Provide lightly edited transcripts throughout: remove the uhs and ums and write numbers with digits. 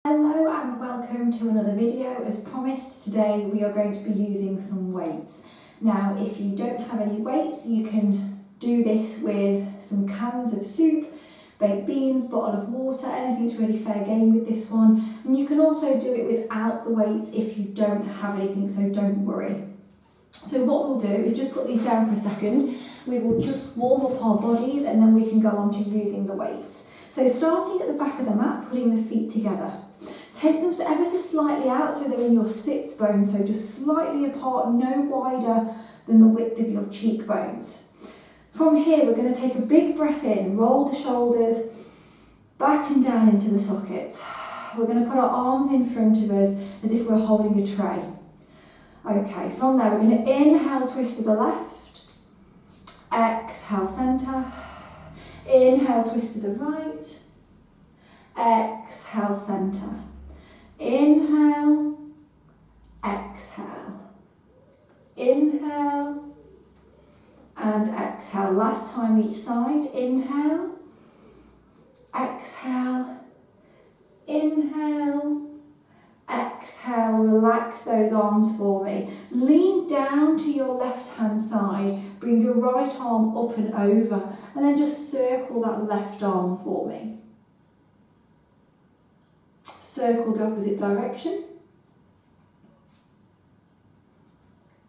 Hello and welcome to another video. As promised, today we are going to be using some weights. Now, if you don't have any weights, you can do this with some cans of soup, baked beans, bottle of water, anything's really fair game with this one. And you can also do it without the weights if you don't have anything, so don't worry. So what we'll do is just put these down for a second. We will just warm up our bodies and then we can go on to using the weights. So starting at the back of the mat, putting the feet together. Take them ever so slightly out so they're in your sits bones, so just slightly apart, no wider than the width of your cheekbones. From here, we're going to take a big breath in, roll the shoulders back and down into the sockets. We're going to put our arms in front of us as if we're holding a tray. Okay, from there, we're going to inhale, twist to the left, exhale, centre, inhale, twist to the right, exhale, centre. Inhale, exhale, inhale and exhale. Last time each side. Inhale, exhale, inhale, exhale. Relax those arms for me. Lean down to your left hand side. Bring your right arm up and over and then just circle that left arm for me. Circle the opposite direction.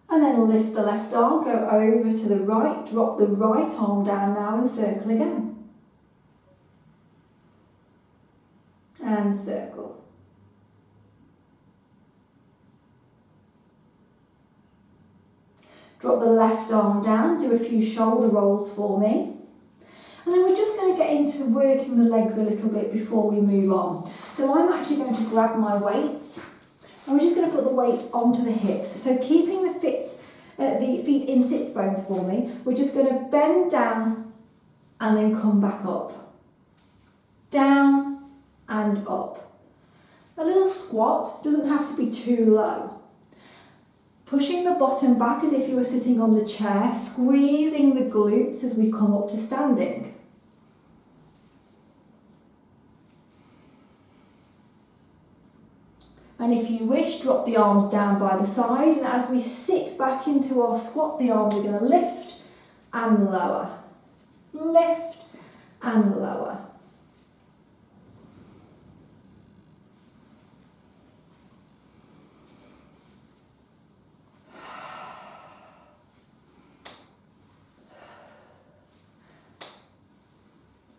And then lift the left arm, go over to the right, drop the right arm down now and circle again. And circle. Drop the left arm down, do a few shoulder rolls for me. And then we're just going to get into working the legs a little bit before we move on. So I'm actually going to grab my weights and we're just going to put the weights onto the hips. So keeping the feet in sits bones for me, we're just going to bend down and then come back up. Down and up. A little squat, doesn't have to be too low. Pushing the bottom back as if you were sitting on the chair, squeezing the glutes as we come up to standing. And if you wish, drop the arms down by the side, and as we sit back into our squat, the arms are going to lift and lower. Lift and lower.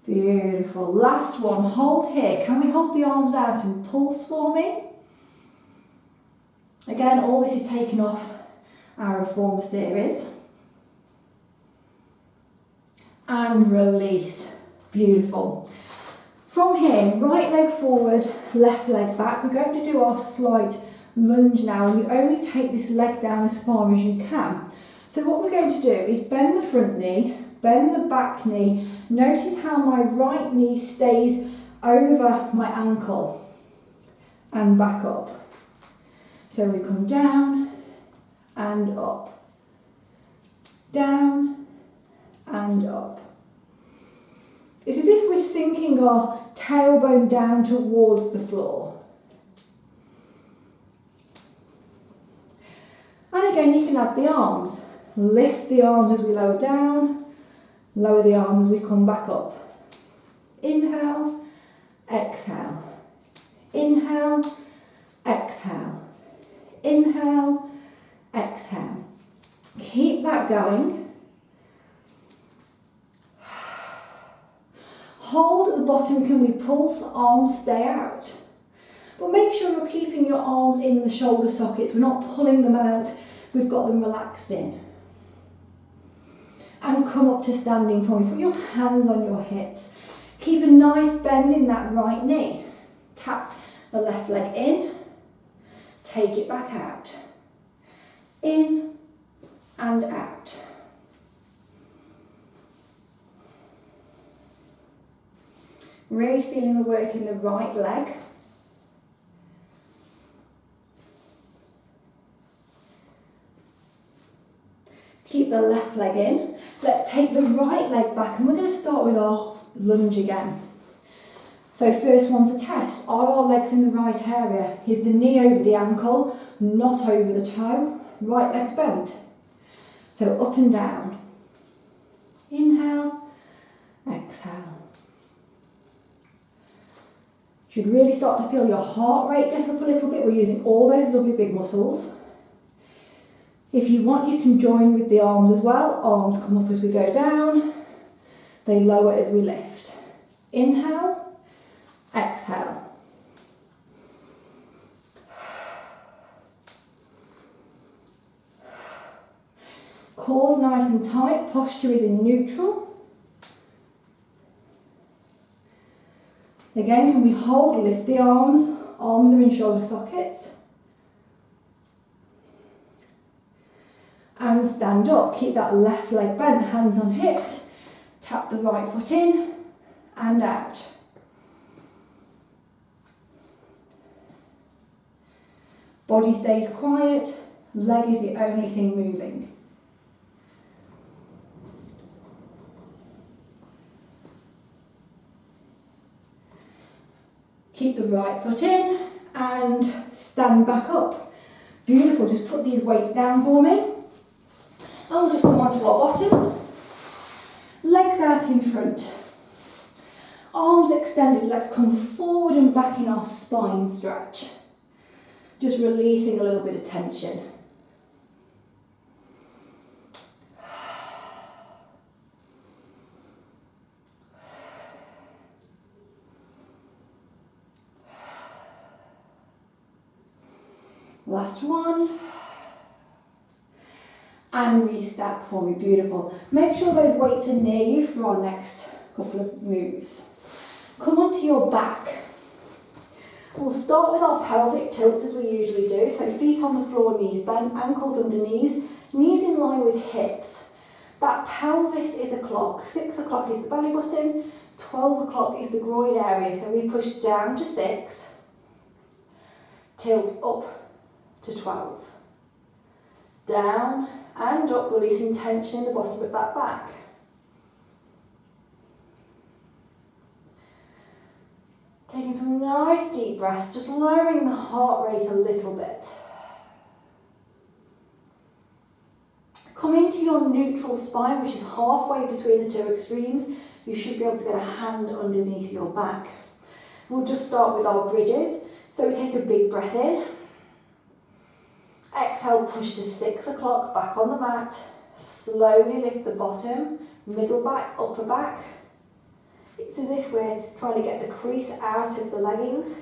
Beautiful. Last one, hold here. Can we hold the arms out and pulse for me? Again, all this is taken off our reformer series. And release. Beautiful. From here, right leg forward, left leg back. We're going to do our slight lunge now, and you only take this leg down as far as you can. So what we're going to do is bend the front knee, bend the back knee. Notice how my right knee stays over my ankle and back up. So we come down and up, down and up. It's as if we're sinking our tailbone down towards the floor. And again, you can add the arms. Lift the arms as we lower down, lower the arms as we come back up. Inhale, exhale. Inhale, exhale. Inhale, exhale. Keep that going. Hold at the bottom, can we pulse? Arms stay out. But make sure you're keeping your arms in the shoulder sockets. We're not pulling them out, we've got them relaxed in. And come up to standing for me. Put your hands on your hips. Keep a nice bend in that right knee. Tap the left leg in. Take it back out. In and out. Really feeling the work in the right leg. Keep the left leg in. Let's take the right leg back and we're going to start with our lunge again. So first one's a test. Are our legs in the right area? Is the knee over the ankle, not over the toe? Right leg's bent. So up and down. Inhale, exhale. Should really start to feel your heart rate get up a little bit. We're using all those lovely big muscles. If you want, you can join with the arms as well. Arms come up as we go down. They lower as we lift. Inhale, exhale. Core's nice and tight, posture is in neutral. Again, can we hold, lift the arms, arms are in shoulder sockets. And stand up, keep that left leg bent, hands on hips, tap the right foot in and out. Body stays quiet, leg is the only thing moving. Keep the right foot in and stand back up. Beautiful, just put these weights down for me. And we'll just come onto our bottom. Legs out in front. Arms extended, let's come forward and back in our spine stretch. Just releasing a little bit of tension. Last one. And restack for me, beautiful. Make sure those weights are near you for our next couple of moves. Come onto your back. We'll start with our pelvic tilts as we usually do. So feet on the floor, knees bent, ankles under knees, knees in line with hips. That pelvis is a clock. 6 o'clock is the belly button, 12 o'clock is the groin area. So we push down to 6, tilt up to 12. Down and up, releasing tension in the bottom of that back. Taking some nice deep breaths, just lowering the heart rate a little bit. Come into your neutral spine, which is halfway between the two extremes. You should be able to get a hand underneath your back. We'll just start with our bridges. So we take a big breath in. Exhale, push to 6 o'clock, back on the mat. Slowly lift the bottom, middle back, upper back. It's as if we're trying to get the crease out of the leggings.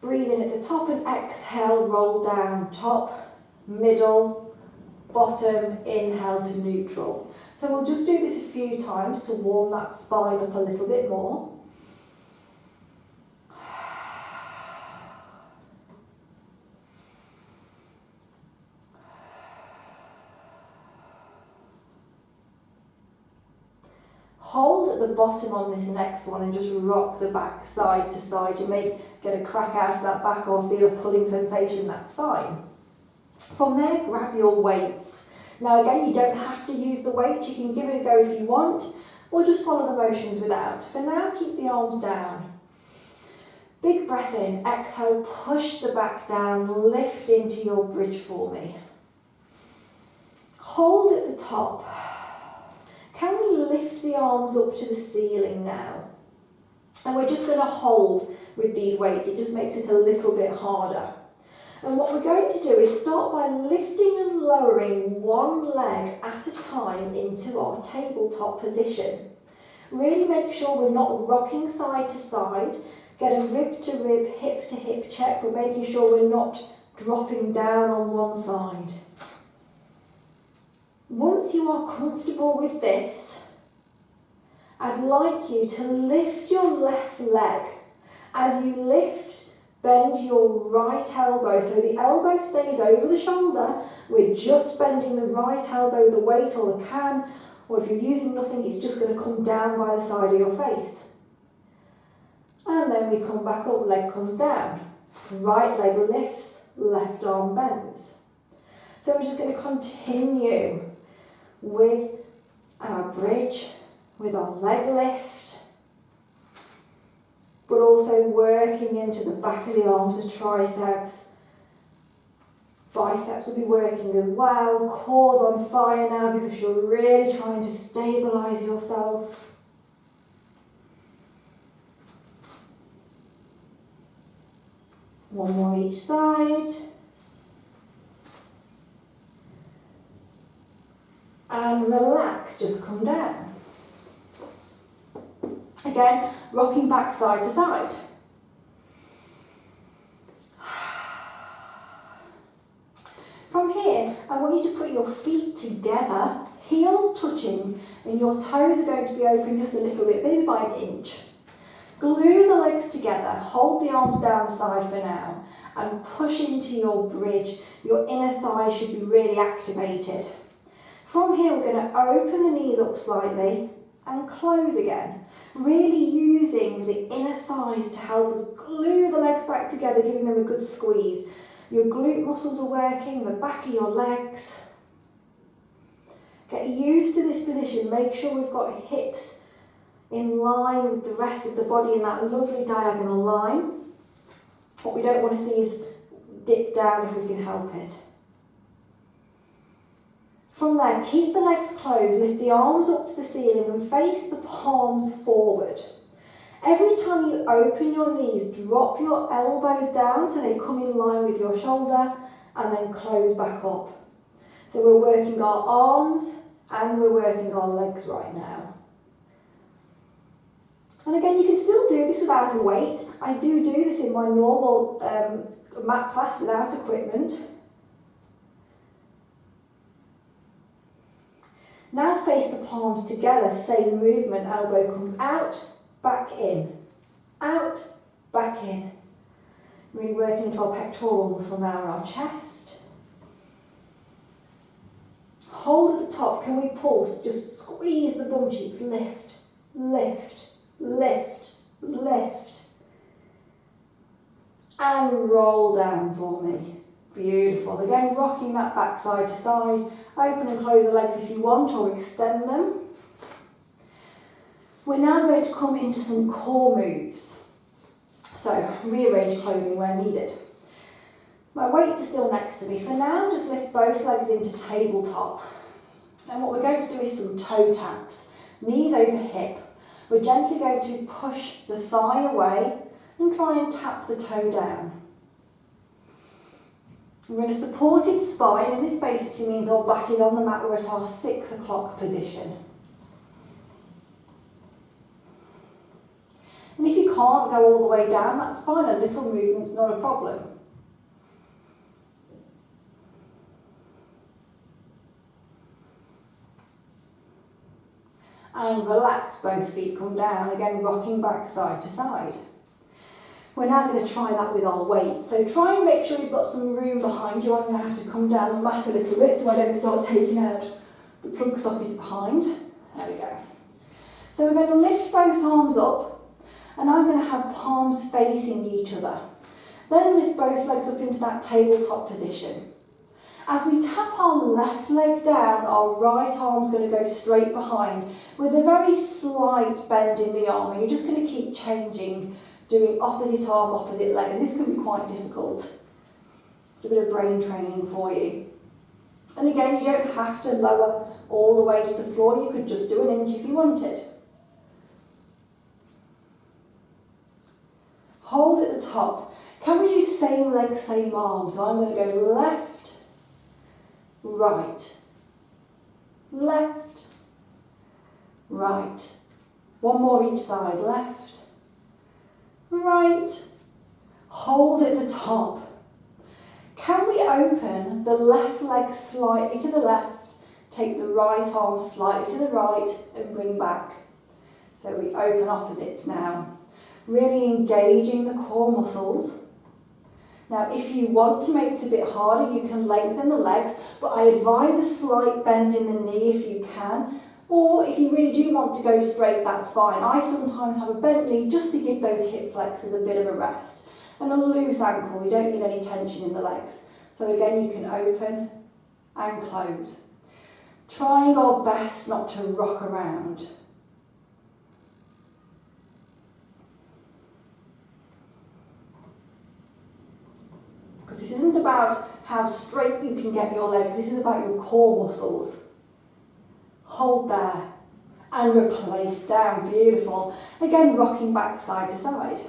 Breathe in at the top and exhale, roll down, top, middle, bottom, inhale to neutral. So we'll just do this a few times to warm that spine up a little bit more. Hold at the bottom on this next one and just rock the back side to side. You may get a crack out of that back or feel a pulling sensation, that's fine. From there, grab your weights. Now again, you don't have to use the weights, you can give it a go if you want, or just follow the motions without. For now, keep the arms down. Big breath in, exhale, push the back down, lift into your bridge for me. Hold at the top. Can we lift the arms up to the ceiling now? And we're just going to hold with these weights, it just makes it a little bit harder. And what we're going to do is start by lifting and lowering one leg at a time into our tabletop position. Really make sure we're not rocking side to side. Get a rib to rib, hip to hip check. We're making sure we're not dropping down on one side. Once you are comfortable with this, I'd like you to lift your left leg. As you lift, bend your right elbow. So the elbow stays over the shoulder. We're just bending the right elbow, the weight or the can, or if you're using nothing, it's just going to come down by the side of your face. And then we come back up, leg comes down. Right leg lifts, left arm bends. So we're just going to continue with our bridge, with our leg lift. but also working into the back of the arms, the triceps. Biceps will be working as well. Core's on fire now because you're really trying to stabilise yourself. One more each side. And relax, just come down. Again, rocking back side to side. From here, I want you to put your feet together, heels touching, and your toes are going to be open just a little bit, maybe by an inch. Glue the legs together, hold the arms down the side for now, and push into your bridge. Your inner thighs should be really activated. From here, we're going to open the knees up slightly and close again, really using the inner thighs to help us glue the legs back together, giving them a good squeeze. Your glute muscles are working, the back of your legs. Get used to this position. Make sure we've got hips in line with the rest of the body in that lovely diagonal line. What we don't want to see is dip down if we can help it. From there, keep the legs closed, lift the arms up to the ceiling and face the palms forward. Every time you open your knees, drop your elbows down so they come in line with your shoulder and then close back up. So we're working our arms and we're working our legs right now. And again, you can still do this without a weight. I do this in my normal mat class without equipment. Now face the palms together, same movement, elbow comes out, back in, out, back in. Really working into our pectoral muscle now in our chest. Hold at the top, can we pulse? Just squeeze the bum cheeks, lift, lift, lift, lift. And roll down for me. Beautiful. Again, rocking that back side to side. Open and close the legs if you want, or extend them. We're now going to come into some core moves. So, rearrange clothing where needed. My weights are still next to me. For now, just lift both legs into tabletop. And what we're going to do is some toe taps. Knees over hip. We're gently going to push the thigh away and try and tap the toe down. We're in a supported spine, and this basically means our back is on the mat. We're at our 6 o'clock position. And if you can't go all the way down, that's fine. A little movement's not a problem. And relax, both feet come down, again rocking back side to side. We're now going to try that with our weight. So try and make sure you've got some room behind you. I'm going to have to come down the mat a little bit so I don't start taking out the plug sockets behind. There we go. So we're going to lift both arms up, and I'm going to have palms facing each other. Then lift both legs up into that tabletop position. As we tap our left leg down, our right arm's going to go straight behind with a very slight bend in the arm, and you're just going to keep changing, doing opposite arm, opposite leg, and this can be quite difficult. It's a bit of brain training for you. And again, you don't have to lower all the way to the floor, you could just do an inch if you wanted. Hold at the top. Can we do same leg, same arm? So I'm going to go left, right, left, right. One more each side, left, right. Hold at the top. Can we open the left leg slightly to the left, take the right arm slightly to the right and bring back. So we open opposites now. Really engaging the core muscles. Now if you want to make this a bit harder, you can lengthen the legs, but I advise a slight bend in the knee if you can. Or if you really do want to go straight, that's fine. I sometimes have a bent knee just to give those hip flexors a bit of a rest. And a loose ankle, you don't need any tension in the legs. So again, you can open and close. Trying our best not to rock around. isn't about how straight you can get your legs, this is about your core muscles. Hold there and replace down, beautiful. Again, rocking back side to side.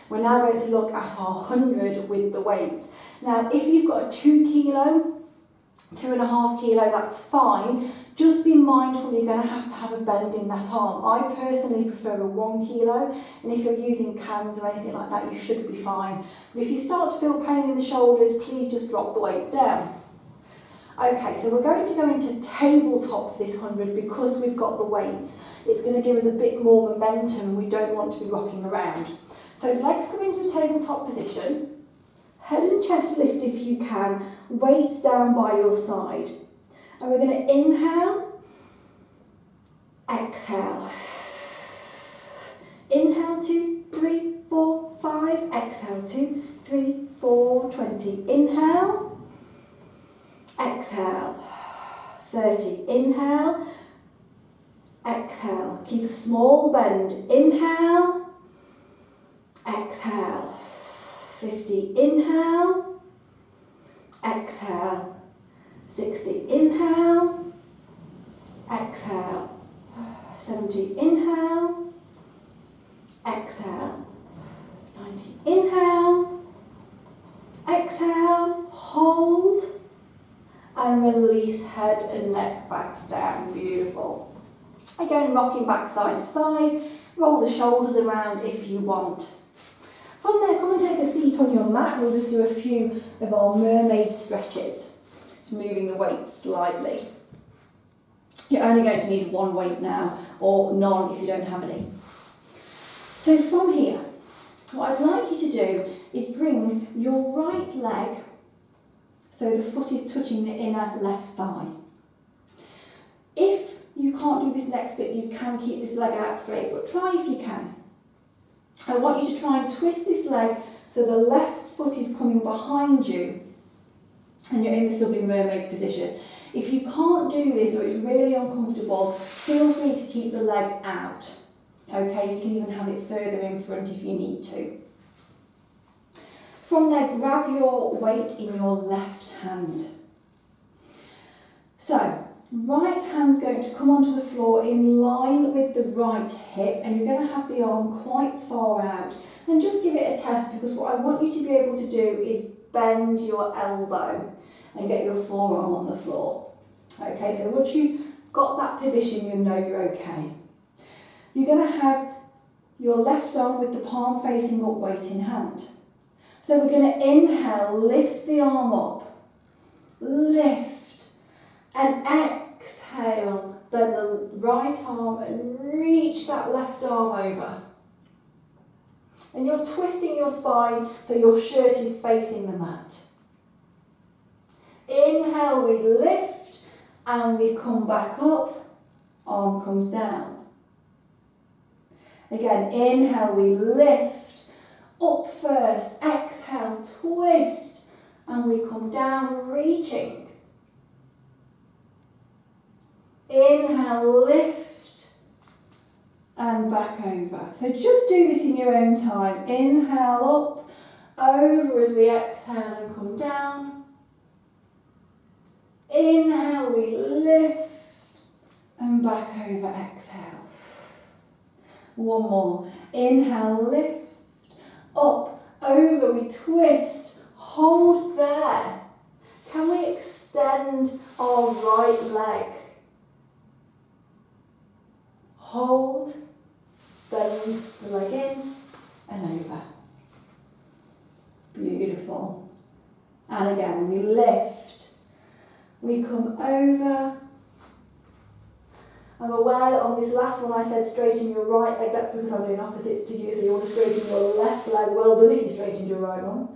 We're now going to look at our 100 with the weights. Now, if you've got a 2 kilo, 2.5 kilo, that's fine. Just be mindful you're going to have a bend in that arm. I personally prefer a 1 kilo, and if you're using cans or anything like that, you should be fine. But if you start to feel pain in the shoulders, please just drop the weights down. Okay, so we're going to go into tabletop for this 100 because we've got the weights. It's going to give us a bit more momentum, and we don't want to be rocking around. So legs come into a tabletop position, head and chest lift if you can, weights down by your side. And we're going to inhale, exhale. Inhale, 2, 3, 4, 5. Exhale, 2, 3, 4, 20. Inhale, exhale. 30. Inhale, exhale. Keep a small bend. Inhale, exhale. 50. Inhale, exhale. 60. Inhale, exhale. 70. Inhale, exhale. 90. Inhale, exhale, hold, and release head and neck back down. Beautiful. Again, rocking back side to side. Roll the shoulders around if you want. From there, come and take a seat on your mat. We'll just do a few of our mermaid stretches. Just moving the weights slightly. You're only going to need 1 weight now, or none if you don't have any. So from here, what I'd like you to do is bring your right leg so the foot is touching the inner left thigh. If you can't do this next bit, you can keep this leg out straight, but try if you can. I want you to try and twist this leg so the left foot is coming behind you and you're in this lovely mermaid position. If you can't do this or it's really uncomfortable, feel free to keep the leg out. Okay, you can even have it further in front if you need to. From there, grab your weight in your left hand. So, right hand's going to come onto the floor in line with the right hip, and you're going to have the arm quite far out. And just give it a test, because what I want you to be able to do is bend your elbow and get your forearm on the floor. Okay, so once you've got that position, you know you're okay. You're going to have your left arm with the palm facing up, weight in hand. So we're going to inhale, lift the arm up, lift, and exhale, bend the right arm and reach that left arm over. And you're twisting your spine so your shirt is facing the mat. Inhale, we lift, and we come back up, arm comes down. Again, inhale, we lift, up first, exhale, twist, and we come down, reaching. Inhale, lift, and back over. So just do this in your own time. Inhale up, over as we exhale and come down. Inhale, we lift, and back over, exhale. One more. Inhale, lift, up, over, we twist, hold there. Can we extend our right leg? Hold, bend the leg in and over. Beautiful. And again, we lift, we come over. I'm aware that on this last one I said straighten your right leg, that's because I'm doing opposites to you, so you want to straighten your left leg. Well done if you straightened your right one.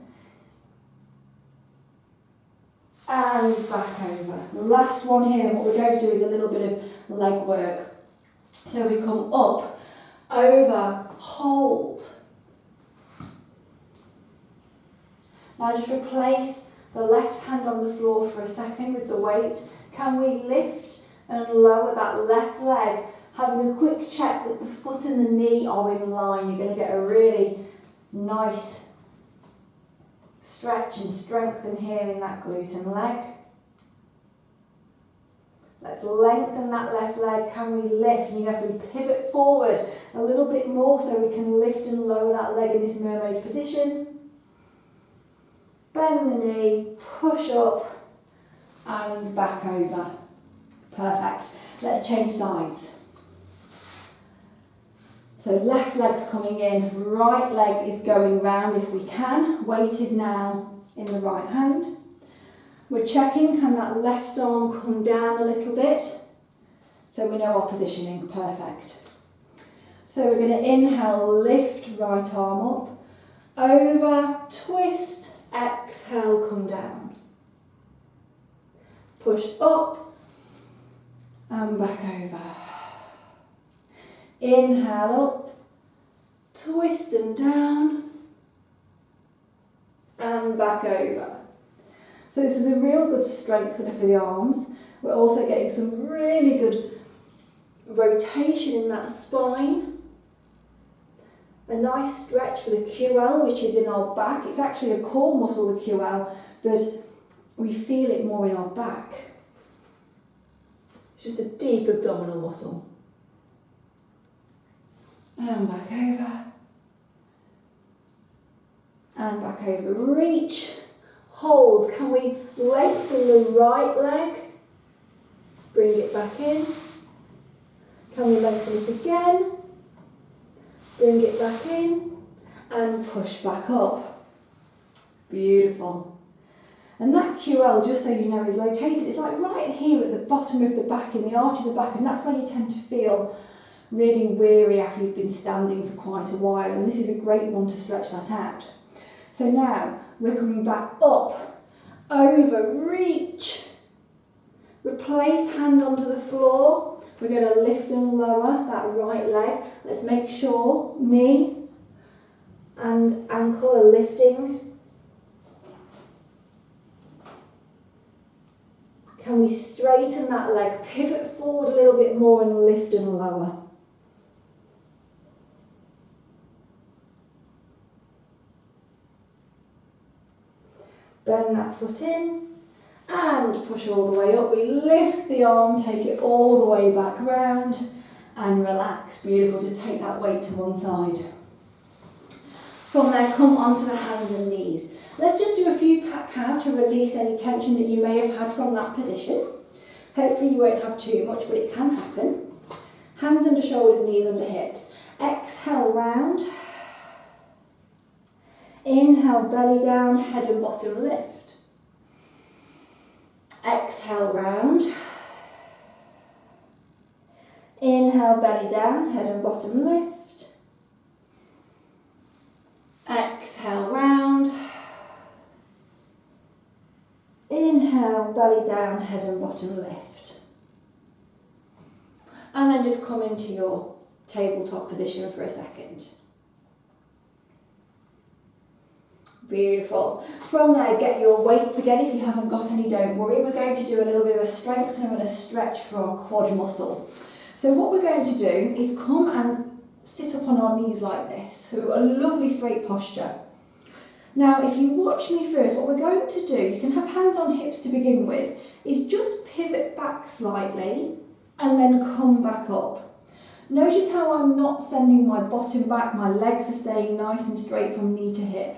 And back over. The last one here, and what we're going to do is a little bit of leg work. So we come up, over, hold. Now just replace the left hand on the floor for a second with the weight. Can we lift and lower that left leg? having a quick check that the foot and the knee are in line. You're going to get a really nice stretch and strengthen here in that glute and leg. Let's lengthen that left leg. Can we lift? And you have to pivot forward a little bit more so we can lift and lower that leg in this mermaid position. Bend the knee, push up and back over. Perfect. Let's change sides. So left leg's coming in, right leg is going round if we can. Weight is now in the right hand. We're checking, can that left arm come down a little bit? So we know our positioning, perfect. So we're going to inhale, lift right arm up, over, twist, exhale, come down. Push up and back over. Inhale up, twist and down, and back over. So this is a real good strengthener for the arms. We're also getting some really good rotation in that spine. A nice stretch for the QL, which is in our back. It's actually a core muscle, the QL, but we feel it more in our back. It's just a deep abdominal muscle. And back over. And back over. Reach. Hold. Can we lengthen the right leg? Bring it back in. Can we lengthen it again? Bring it back in. And push back up. Beautiful. And that QL, just so you know, is located, it's like right here at the bottom of the back, in the arch of the back, and that's where you tend to feel really weary after you've been standing for quite a while, and this is a great one to stretch that out. So now we're coming back up, over, reach, replace hand onto the floor. We're going to lift and lower that right leg. Let's make sure knee and ankle are lifting. Can we straighten that leg, pivot forward a little bit more and lift and lower. Bend that foot in and push all the way up. We lift the arm, take it all the way back round and relax. Beautiful, just take that weight to one side. From there, come onto the hands and knees. Let's just do a few cat-cow to release any tension that you may have had from that position. Hopefully you won't have too much, but it can happen. Hands under shoulders, knees under hips. Exhale, round. Inhale, belly down, head and bottom lift. Exhale, round. Inhale, belly down, head and bottom lift. Exhale, round. Inhale, belly down, head and bottom lift. And then just come into your tabletop position for a second. Beautiful. From there, get your weights again. If you haven't got any, don't worry. We're going to do a little bit of a strengthener and a stretch for our quad muscle. So what we're going to do is come and sit up on our knees like this. So a lovely straight posture. Now, if you watch me first, what we're going to do, you can have hands on hips to begin with, is just pivot back slightly and then come back up. Notice how I'm not sending my bottom back, my legs are staying nice and straight from knee to hip.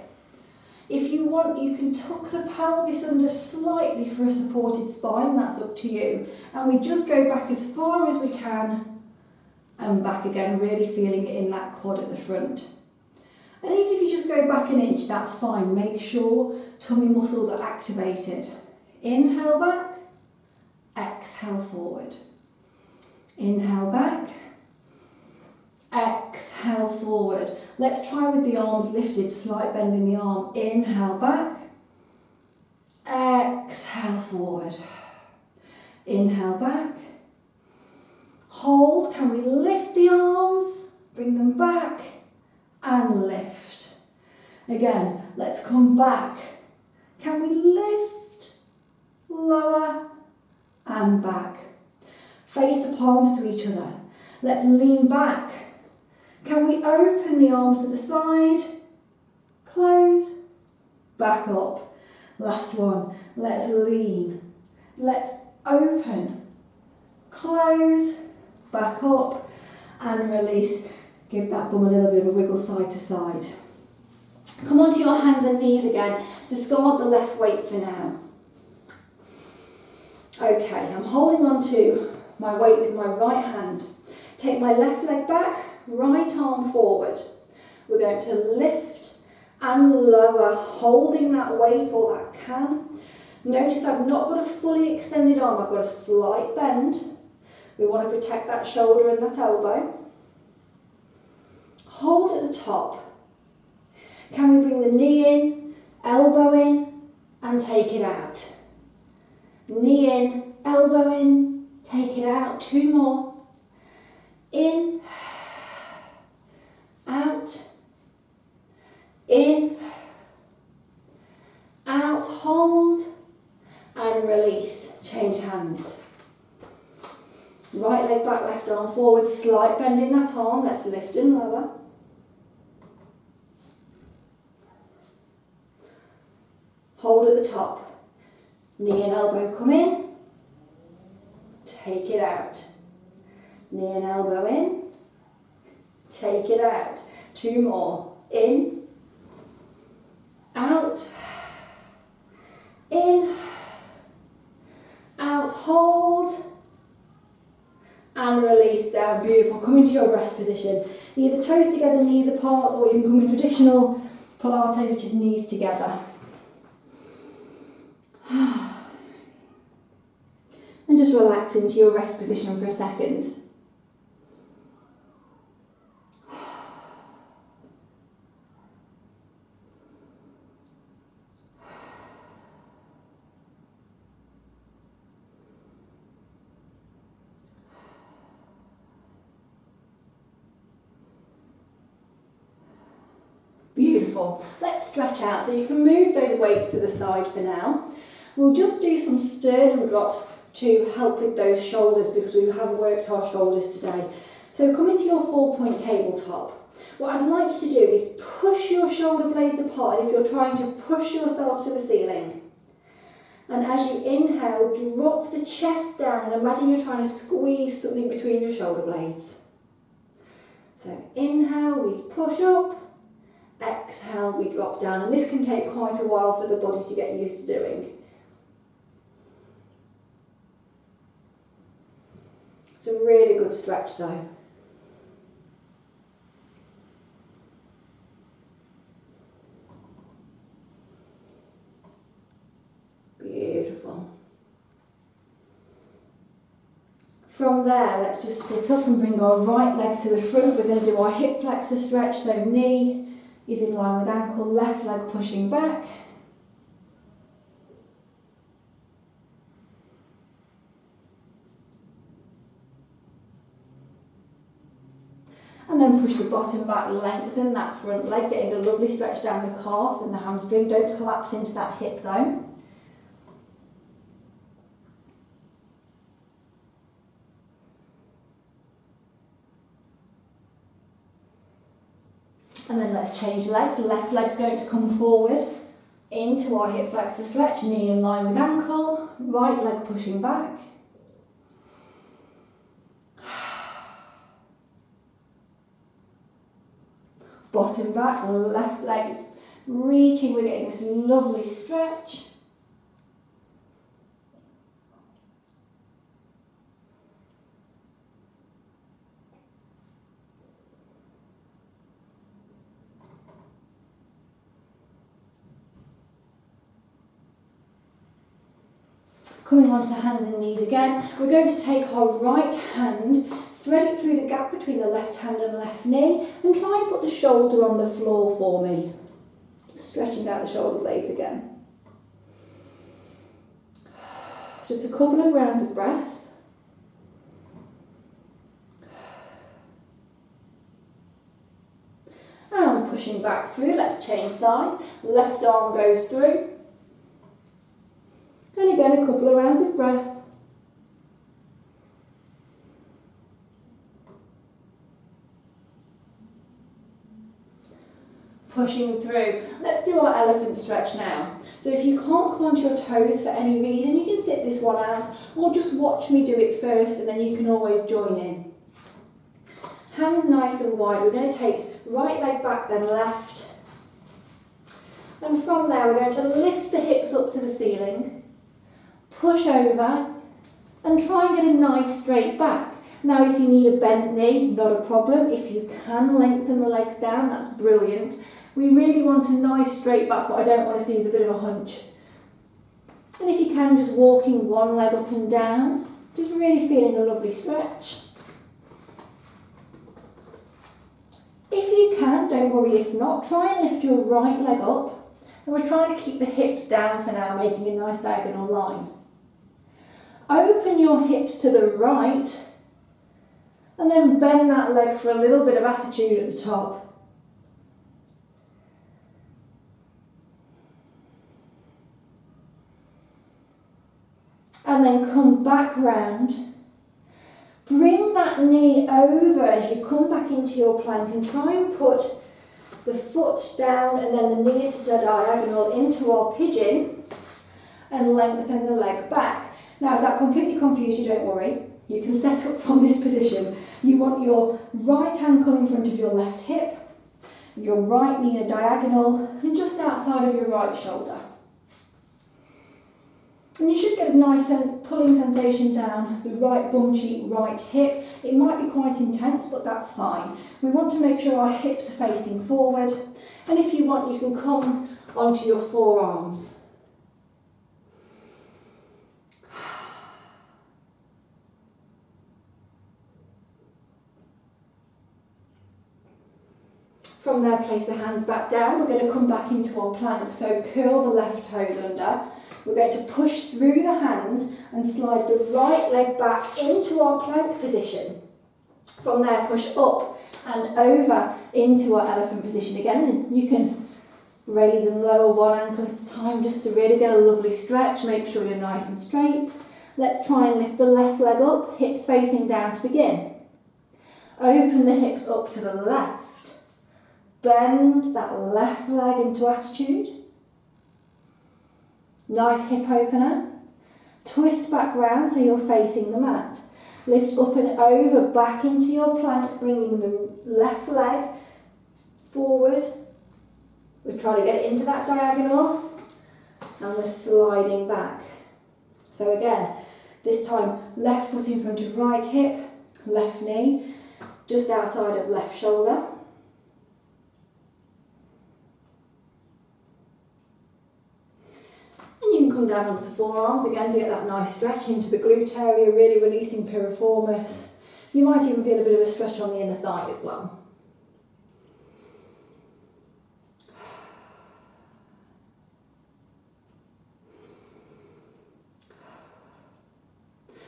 If you want, you can tuck the pelvis under slightly for a supported spine, that's up to you. And we just go back as far as we can and back again, really feeling it in that quad at the front. And even if you just go back an inch, that's fine. Make sure tummy muscles are activated. Inhale back, exhale forward. Inhale back, exhale forward. Let's try with the arms lifted, slight bend in the arm. Inhale back, exhale forward. Inhale back, hold. Can we lift the arms, bring them back and lift. Again, let's come back. Can we lift, lower and back. Face the palms to each other. Let's lean back. Can we open the arms to the side? Close, back up. Last one. Let's lean. Let's open, close, back up, and release. Give that bum a little bit of a wiggle side to side. Come onto your hands and knees again. Discard the left weight for now. Okay, I'm holding on to my weight with my right hand. Take my left leg back, right arm forward. We're going to lift and lower, holding that weight or that can. Notice I've not got a fully extended arm, I've got a slight bend. We want to protect that shoulder and that elbow. Hold at the top. Can we bring the knee in, elbow in, and take it out? Knee in, elbow in, take it out. 2 more. In, out, in, out, hold, and release. Change hands. Right leg back, left arm forward, slight bend in that arm. Let's lift and lower. Hold at the top. Knee and elbow come in. Take it out. Knee and elbow in. Take it out. 2 more. In. Out. In. Out. Hold. And release down. Beautiful. Come into your rest position. Either toes together, knees apart, or you can come in traditional Pilates, which is knees together. And just relax into your rest position for a second. Beautiful. Let's stretch out, so you can move those weights to the side for now. We'll just do some sternum drops to help with those shoulders because we have worked our shoulders today. So come into your 4-point tabletop. What I'd like you to do is push your shoulder blades apart if you're trying to push yourself to the ceiling. And as you inhale, drop the chest down and imagine you're trying to squeeze something between your shoulder blades. So inhale, we push up. Exhale, we drop down. And this can take quite a while for the body to get used to doing. It's a really good stretch though. Beautiful. From there, let's just sit up and bring our right leg to the front. We're going to do our hip flexor stretch, so knee is in line with ankle, left leg pushing back. And then push the bottom back, lengthen that front leg, getting a lovely stretch down the calf and the hamstring. Don't collapse into that hip though. And then let's change legs. The left leg's going to come forward into our hip flexor stretch, knee in line with ankle, right leg pushing back. Bottom back, left leg is reaching, we're getting this lovely stretch. Coming onto the hands and knees again, we're going to take our right hand, thread it through the gap between the left hand and left knee, and try and put the shoulder on the floor for me. Just stretching out the shoulder blades again. Just a couple of rounds of breath. And pushing back through, let's change sides. Left arm goes through. And again, a couple of rounds of breath. pushing through. Let's do our elephant stretch now. So if you can't come onto your toes for any reason, you can sit this one out or just watch me do it first and then you can always join in. Hands nice and wide. We're going to take right leg back, then left. And from there, we're going to lift the hips up to the ceiling, push over, and try and get a nice straight back. Now, if you need a bent knee, not a problem. If you can lengthen the legs down, that's brilliant. We really want a nice straight back. What I don't want to see is a bit of a hunch. And if you can, just walking one leg up and down, just really feeling a lovely stretch. If you can, don't worry if not, try and lift your right leg up. And we're trying to keep the hips down for now, making a nice diagonal line. Open your hips to the right and then bend that leg for a little bit of attitude at the top. And then come back round. Bring that knee over as you come back into your plank and try and put the foot down and then the knee to the diagonal into our pigeon and lengthen the leg back. Now, if that completely confused you, don't worry. You can set up from this position. You want your right ankle in front of your left hip, your right knee a diagonal and just outside of your right shoulder. And you should get a nice pulling sensation down the right bum cheek, right hip. It might be quite intense, but that's fine. We want to make sure our hips are facing forward. And if you want, you can come onto your forearms. From there, place the hands back down. We're going to come back into our plank. So curl the left toes under. We're going to push through the hands and slide the right leg back into our plank position. From there, push up and over into our elephant position again. And you can raise and lower one ankle at a time just to really get a lovely stretch. Make sure you're nice and straight. Let's try and lift the left leg up, hips facing down to begin. Open the hips up to the left. Bend that left leg into attitude. Nice hip opener. Twist back round so you're facing the mat. Lift up and over back into your plank, bringing the left leg forward. We're trying to get into that diagonal and we're sliding back. So again, this time left foot in front of right hip, left knee, just outside of left shoulder. Come down onto the forearms again to get that nice stretch into the glute area, really releasing piriformis. You might even feel a bit of a stretch on the inner thigh as well.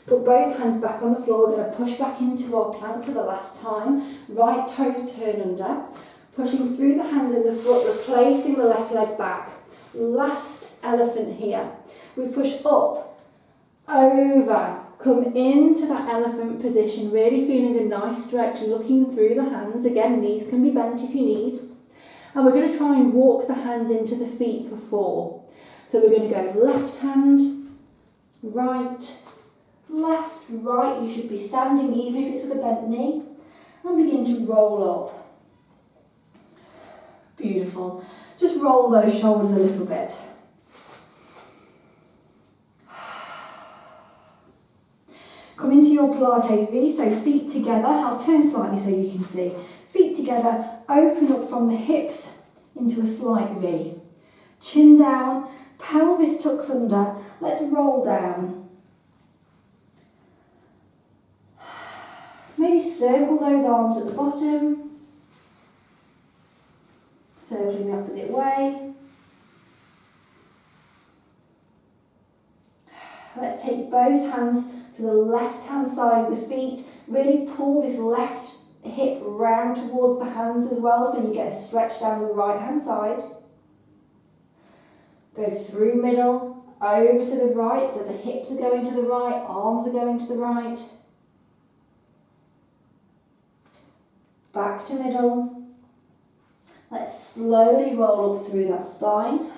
Put both hands back on the floor. We're going to push back into our plank for the last time. Right toes turn under. Pushing through the hands and the foot, replacing the left leg back. Last elephant here. We push up, over, come into that elephant position, really feeling a nice stretch, looking through the hands. Again, knees can be bent if you need. And we're going to try and walk the hands into the feet for 4. So we're going to go left hand, right, left, right. You should be standing even if it's with a bent knee. And begin to roll up. Beautiful. Just roll those shoulders a little bit. Come into your Pilates V, so feet together. I'll turn slightly so you can see. Feet together, open up from the hips into a slight V. Chin down, pelvis tucks under. Let's roll down. Maybe circle those arms at the bottom. Circling the opposite way. Let's take both hands to the left hand side of the feet. Really pull this left hip round towards the hands as well so you get a stretch down the right hand side. Go through middle, over to the right, so the hips are going to the right, arms are going to the right. Back to middle. Let's slowly roll up through that spine.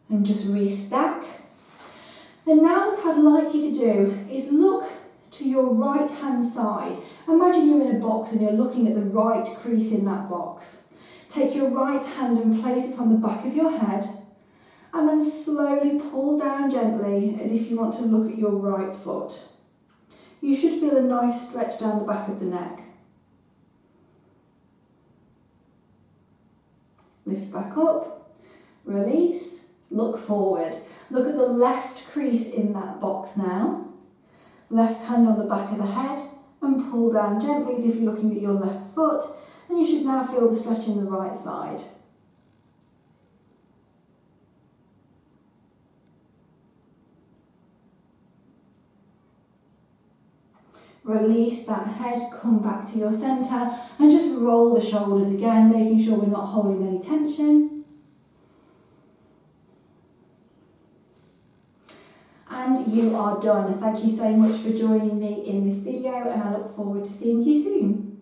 And just restack. And now what I'd like you to do is look to your right hand side. Imagine you're in a box and you're looking at the right crease in that box. Take your right hand and place it on the back of your head, and then slowly pull down gently as if you want to look at your right foot. You should feel a nice stretch down the back of the neck. Lift back up, release, look forward. Look at the left crease in that box now. Left hand on the back of the head and pull down gently as if you're looking at your left foot, and you should now feel the stretch in the right side. Release that head, come back to your centre and just roll the shoulders again, making sure we're not holding any tension. And you are done. Thank you so much for joining me in this video, and I look forward to seeing you soon.